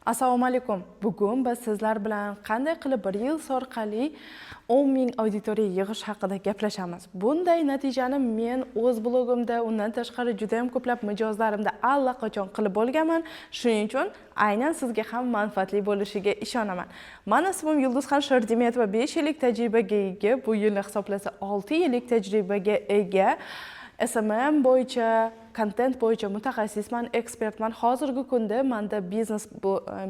Assalomu alaykum. Bugun biz sizlar bilan qanday qilib Reels orqali 10 ming auditoriya yig'ish haqida gaplashamiz. Bunday natijani men o'z blogimda, undan tashqari juda ham ko'plab mijozlarimda allaqachon qilib bo'lganman. Shuning uchun aynan sizga ham manfaatli bo'lishiga ishonaman. Men ismim Yulduzxon Sherdimetova, 5 yillik tajribaga ega, bu yilni hisoblasa 6 yillik tajribaga ega. SMM bo'yicha, kontent bo'yicha mutaxassisman, ekspertman. Hozirgi kunda menda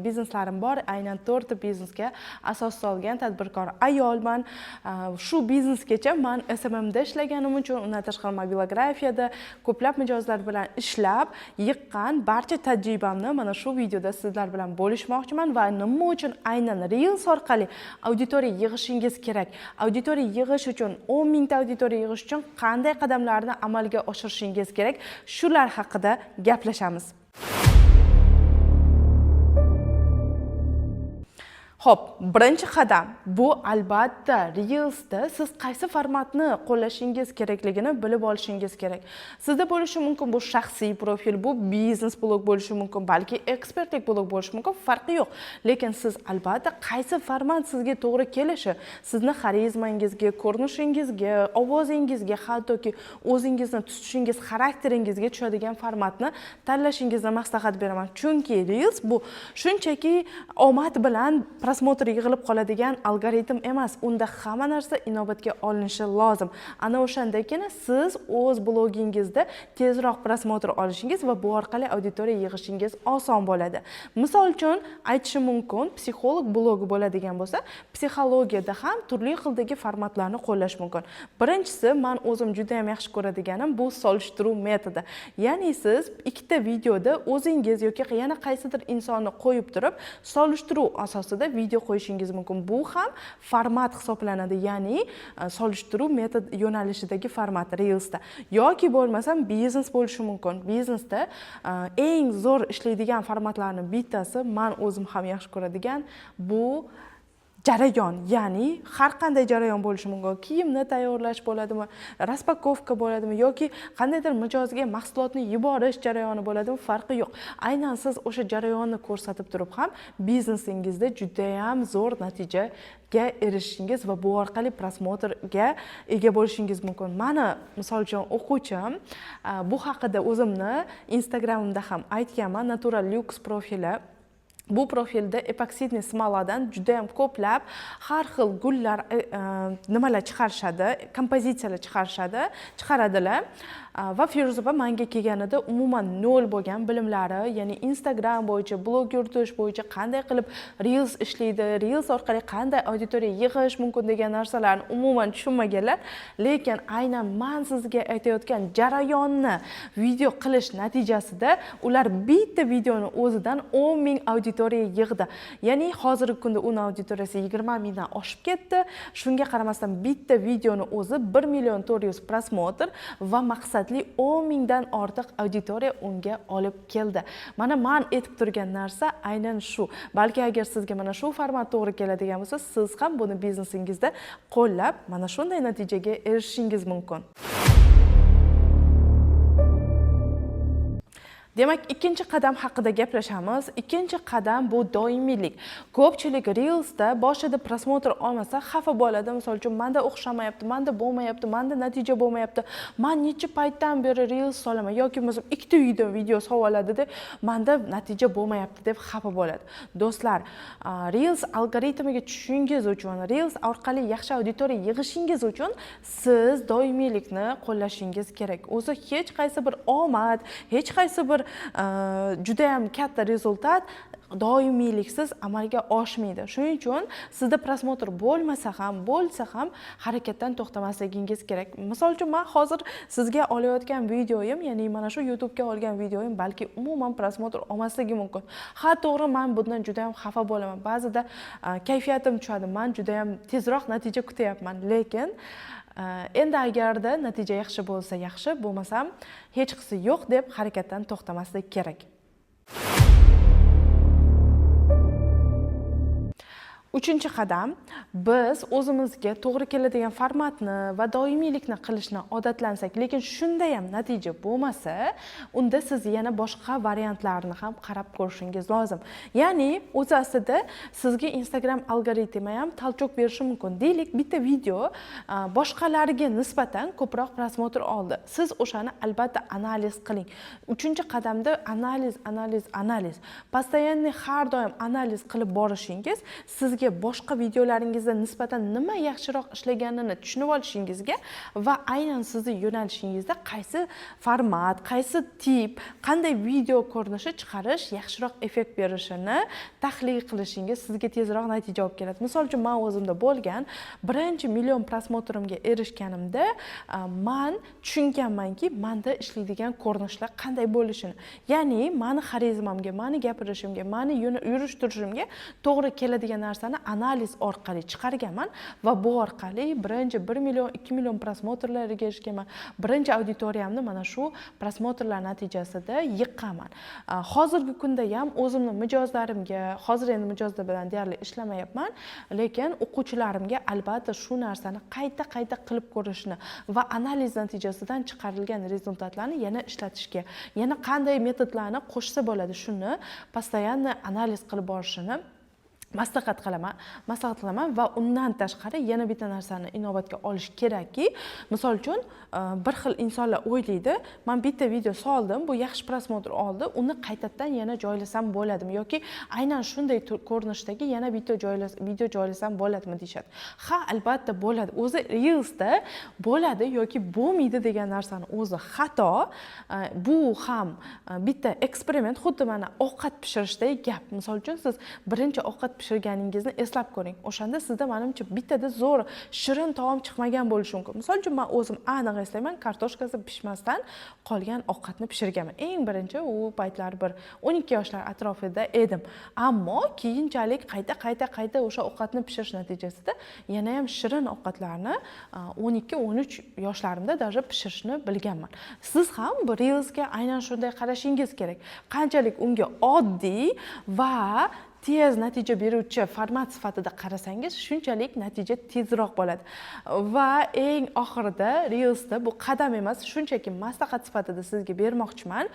bizneslarim bor. Aynan 4 ta biznesga asos solgan tadbirkor ayolman. Shu biznesgacha men SMMda ishlaganim uchun, undan tashqari mobilografiyada ko'plab mijozlar bilan ishlab, yiqqan barcha tajribamni mana shu videoda sizlar bilan bo'lishmoqchiman va nima uchun aynan Reels orqali auditoriya yig'ishingiz kerak. Auditoriya yig'ish uchun, 10 mingta auditoriya yig'ish uchun qanday qadamlarni amalga oshirishingiz kerak? Shular haqida gaplashamiz. Xo'p, birinchi qadam bu albatta Reelsda siz qaysi formatni qo'llashingiz kerakligini bilib olishingiz kerak. Sizda bo'lishi mumkin bu shaxsiy profil, bu biznes blog bo'lishi mumkin, balki ekspertlik blog bo'lishi mumkin, farqi yo'q. Lekin siz albatta qaysi format sizga to'g'ri kelishi, sizni xarizmangizga, ko'rinishingizga, ovozingizga, hattoki o'zingizni tutishingiz, xarakteringizga tushadigan formatni tanlashingizni maslahat beraman. Chunki Reels bu shunchaki omad bilan prosmotr yig'ilib qoladigan algoritm emas. Unda hamma narsa inobatga olinishi lozim. Ana o'shandagina siz o'z blogingizda tezroq prosmotr olishingiz va bu orqali auditoriya yig'ishingiz oson bo'ladi. Misol uchun aytishim mumkin, psixolog blogi bo'ladigan bo'lsa, psixologiyada ham turli xildagi formatlarni qo'llash mumkin. Birinchisi, men o'zim juda ham yaxshi ko'radiganim bu solishtiruv metodi. Ya'ni siz ikkita videoda o'zingiz yoki yana qaysidir insonni qo'yib turib, solishtiruv asosida video qo'yishingiz mumkin. Bu ham format hisoblanadi, ya'ni solishtiruv metod yo'nalishidagi format Reelsda. Yoki bo'lmasam biznes bo'lishi mumkin. Biznesda eng zo'r ishlaydigan formatlarning bittasi, men o'zim ham yaxshi ko'radigan bu jarayon, ya'ni har qanday jarayon bo'lishi mumkin. Kiyimni tayyorlash bo'ladimi, raspakovka bo'ladimi yoki qandaydir mijozga mahsulotni yuborish jarayoni bo'ladimi, farqi yo'q. Aynan siz o'sha jarayonni ko'rsatib turib ham biznesingizda juda ham zo'r natijaga erishishingiz va bu orqali prosmotrga ega bo'lishingiz mumkin. Meni misol uchun o'quvchim bu haqida o'zimni Instagramimda ham aytganman, Natural Lux profili. Bu profilda epoksidniy smoladan juda ham ko'plab har xil gullar nimalar chiqarishadi, kompozitsiyalar chiqaradilar. Va Feruza opa menga kelganida umuman nol bo'lgan bilimlari, ya'ni Instagram bo'yicha, blog yuritish bo'yicha qanday qilib Reels ishlaydi, Reels orqali qanday auditoriya yig'ish mumkin degan narsalarni umuman tushunmaganlar. Lekin aynan men sizga aytayotgan jarayonni video qilish natijasida ular bitta videoni o'zidan 10 ming auditoriya yig'di. Ya'ni hozirgi kunda uning auditoriyasi 20 mingdan oshib ketdi. Shunga qaramasdan bitta videoni o'zi 1 million 400 prosmotr va maqsadli 10 mingdan ortiq auditoriya unga olib keldi. Mana men aytib turgan narsa aynan shu. Balki agar sizga mana shu format to'g'ri keladigan bo'lsa, siz ham buni biznesingizda qo'llab, mana shunday natijaga erishishingiz mumkin. Demak, ikkinchi qadam haqida gaplashamiz. Ikkinchi qadam bu doimiylik. Ko'pchilik Reelsda boshida prosmotr olmasa xafa bo'ladi. Misol uchun, menda o'xshamayapti, menda bo'lmayapti, menda natija bo'lmayapti. Men necha paytdan beri Reels solaman yoki o'zim ikkita video so'voladi-da, menda natija bo'lmayapti deb xafa bo'ladi. Do'stlar, Reels algoritmiga tushishingiz uchun, Reels orqali yaxshi auditoriya yig'ishingiz uchun siz doimiylikni qo'llashingiz kerak. O'zi hech qaysi bir omad, hech qaysi bir juda ham katta rezultat doimiyliksiz amalga oshmaydi. Shuning uchun sizda prosmotr bo'lmasa ham, bo'lsa ham harakatdan to'xtamasligingiz kerak. Misol uchun, men hozir sizga olayotgan videoyim, ya'ni mana shu YouTube ga olgan videoyim balki umuman prosmotr olmasligi mumkin. Ha, to'g'ri, men bundan juda ham xafa bo'laman. Ba'zida kayfiyatim tushadi. Men juda ham tezroq natija kutyapman. Lekin endi agarda natija yaxshi bo'lsa yaxshi, bo'lmasam hech qisi yo'q deb harakatdan to'xtamaslik kerak. Uchinchi qadam, biz o'zimizga to'g'ri keladigan formatni va doimiylikni qilishni odatlansak, lekin shunda ham natija bo'lmasa, unda siz yana boshqa variantlarni ham qarab ko'rishingiz lozim. Ya'ni, o'zi aslida sizga Instagram algoritmi ham talchoq berishi mumkin. Deylik, bitta video boshqalarga nisbatan ko'proq prosmotr oldi. Siz o'shani albatta analiz qiling. Uchinchi qadamda analiz. Постоянно har doim analiz qilib borishingiz sizga boshqa videolaringizda nisbatan nima yaxshiroq ishlaganini tushunib olishingizga va aynan sizning yo'nalishingizda qaysi format, qaysi tip, qanday video ko'rinishi chiqarish yaxshiroq effekt berishini tahlil qilishingiz sizga tezroq natija olib keladi. Misol uchun, men o'zimda bo'lgan birinchi million prosmotrimga erishganimda men tushunganmanki, menda ishlaydigan ko'rinishlar qanday bo'lishini. Ya'ni, meni xarizmamga, meni gapirishimga, meni yurish-turishimga to'g'ri keladigan narsani analiz orqali chiqarganman va bu orqali birinchi 1 million, 2 million prosmotrlarga erishganman. Birinchi auditoriyamni mana shu prosmotrlar natijasida yiqqanman. Hozirgi kunda ham o'zimning mijozlarimga, hozir endi mijozlar bilan deyarli ishlamayapman, lekin o'quvchilarimga albatta shu narsani qayta qilib ko'rishni va analiz natijasidan chiqarilgan rezultatlarni yana ishlatishga, yana qanday metodlarni qo'shsa bo'ladi, shuni постоянно analiz qilib borishini maslahat qilaman va undan tashqari yana bitta narsani inobatga olish kerakki, misol uchun bir xil insonlar o'ylaydi, men bitta video soldim, bu yaxshi prosmotr oldi, uni qaytadan yana joylasam bo'ladimi yoki aynan shunday ko'rinishdagi yana bitta video joylasam bo'ladimi deyshadi. Ha, albatta bo'ladi. O'zi Reelsda bo'ladi yoki bo'lmaydi degan narsani o'zi xato. Bu ham bitta eksperiment, xuddi mana ovqat pishirishdagi gap. Misol uchun, siz birinchi ovqat pishirganingizni eslab ko'ring. O'shanda sizda menimcha bittada zo'r shirin taom chiqmagan bo'lishi mumkin. Misol uchun, men o'zim aniq eslayman, kartoshkasi pishmasdan qolgan ovqatni pishirganman. Eng birinchi u paytlar bir 12 yoshlar atrofida edim. Ammo keyinchalik qayta o'sha ovqatni pishirish natijasida yana ham shirin ovqatlarni 12-13 yoshlarimda даже pishirishni bilganman. Siz ham bu Reelsga aynan shunday qarashingiz kerak. Qanchalik unga oddiy va tez natija beruvchi format sifatida qarasangiz, shunchalik natija tezroq bo'ladi. Va eng oxirida Reelsda bu qadam emas, shunchaki maslahat sifatida sizga bermoqchiman.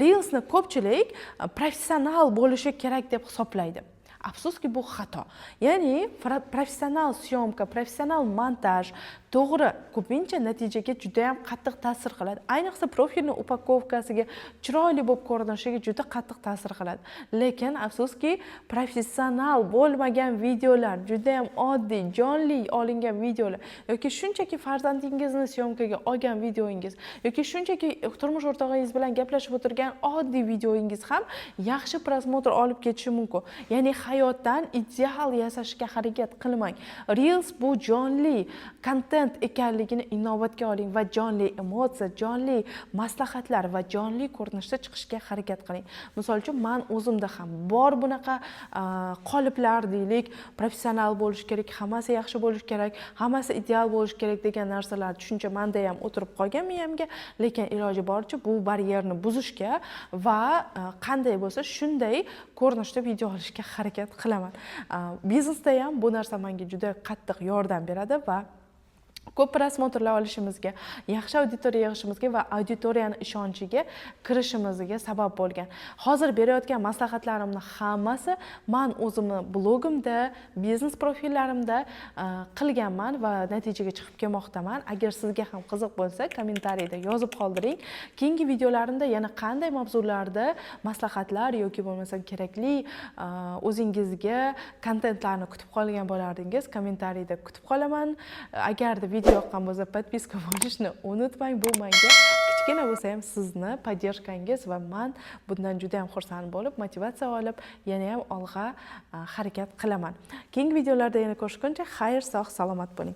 Reelsni ko'pchilik professional bo'lishi kerak deb hisoblaydi. Afsuski, bu xato. Ya'ni professional syomka, professional montaj to'g'ri ko'pincha natijaga juda ham qattiq ta'sir qiladi. Ayniqsa profilning upakovkasiga, chiroyli bo'lib ko'rinishiga juda qattiq ta'sir qiladi. Lekin afsuski, professional bo'lmagan videolar, juda ham oddiy, jonli olingan videolar yoki shunchaki farzandingizni syomkaga olgan videoingiz yoki shunchaki turmush o'rtog'ingiz bilan gaplashib o'tirgan oddiy videoingiz ham yaxshi prosmotr olib ketishi mumkin. Ya'ni hayotdan ideal yasashga harakat qilmang. Reels bu jonli kontent ekanligini inobatga oling va jonli emotsiya, jonli maslahatlar va jonli ko'rinishda chiqishga harakat qiling. Misol uchun, men o'zimda ham bor bunaqa qoliplar deylik, professional bo'lish kerak, hammasi yaxshi bo'lish kerak, hammasi ideal bo'lish kerak degan narsalar tushuncha menda ham o'tirib qolgan miyamga, lekin iloji boricha bu baryerni buzishga va qanday bo'lsa shunday ko'rinishda video olishga harakat qilaman. Biznesda ham bu narsa menga juda qattiq yordam beradi va ko'p prosmotrlar olishimizga, yaxshi auditoriya yig'ishimizga va auditoriyaning ishonchiga kirishimizga sabab bo'lgan. Hozir berayotgan maslahatlarimni hammasi men o'zimni blogimda, biznes profillarimda qilganman va natijaga chiqib kelmoqdaman. Agar sizga ham qiziq bo'lsa, kommentariyda yozib qoldiring. Keyingi videolarimda yana qanday mavzularda maslahatlar yoki bo'lmasa kerakli o'zingizga kontentlarni kutib qolgan bo'lardingiz, kommentariyda kutib qolaman. Agarda video yoqqan bo'lsa, podpiska bo'lishni unutmang. Bu menga kichkina bo'lsa ham sizni podдержканgiz va men bundan juda ham xursand bo'lib, motivatsiya olib, yana ham olg'a harakat qilaman. Keyingi videolarda yana ko'rishguncha xayr, sog', salomat bo'ling.